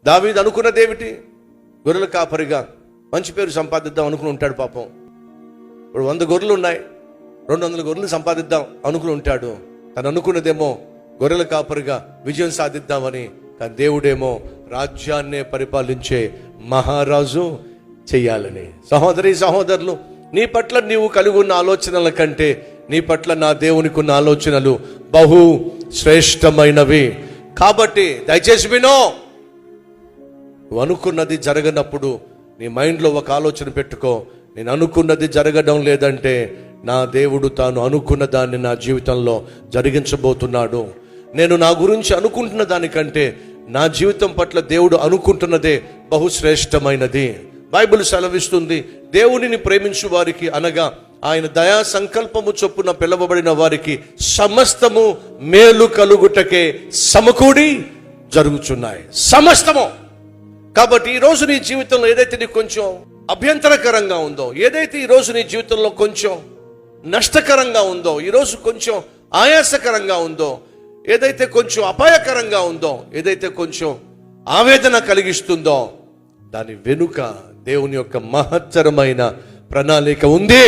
దావీదు అనుకున్నదేమిటి? గొర్రెల కాపరిగా మంచి పేరు సంపాదిద్దాం అనుకుని ఉంటాడు పాపం. ఇప్పుడు 100 గొర్రెలు ఉన్నాయి, 200 గొర్రెలు సంపాదిద్దాం అనుకుని ఉంటాడు. తను అనుకున్నదేమో గొర్రెల కాపరిగా విజయం సాధిద్దామని. కానీ దేవుడేమో రాజ్యాన్నే పరిపాలించే మహారాజు చెయ్యాలని. సహోదరి సహోదరులు, నీ పట్ల నీవు కలిగి ఉన్న ఆలోచనల కంటే నీ పట్ల నా దేవునికి ఉన్న ఆలోచనలు బహు శ్రేష్టమైనవి. కాబట్టి దయచేసి వినో. నువ్వు అనుకున్నది జరగనప్పుడు నీ మైండ్లో ఒక ఆలోచన పెట్టుకో, నేను అనుకున్నది జరగడం లేదంటే నా దేవుడు తాను అనుకున్న దాన్ని నా జీవితంలో జరిగించబోతున్నాడు. నేను నా గురించి అనుకుంటున్న దానికంటే నా జీవితం పట్ల దేవుడు అనుకుంటున్నదే బహుశ్రేష్టమైనది. బైబిల్ సెలవిస్తుంది, దేవునిని ప్రేమించు వారికి అనగా ఆయన దయా సంకల్పము చొప్పున పిలువబడిన వారికి సమస్తము మేలు కలుగుటకే సమకూడి జరుగుచున్నాయి. సమస్తము. కాబట్టి ఈరోజు నీ జీవితంలో ఏదైతే నీకు కొంచెం అభ్యంతరకరంగా ఉందో, ఏదైతే ఈరోజు నీ జీవితంలో కొంచెం నష్టకరంగా ఉందో, ఈరోజు కొంచెం ఆయాసకరంగా ఉందో, ఏదైతే కొంచెం అపాయకరంగా ఉందో, ఏదైతే కొంచెం ఆవేదన కలిగిస్తుందో, దాని వెనుక దేవుని యొక్క మహత్తరమైన ప్రణాళిక ఉంది.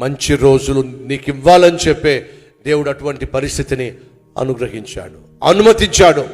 మంచి రోజులు నీకు ఇవ్వాలని చెప్పే దేవుడు అటువంటి పరిస్థితిని అనుగ్రహించాడు, అనుమతించాడు.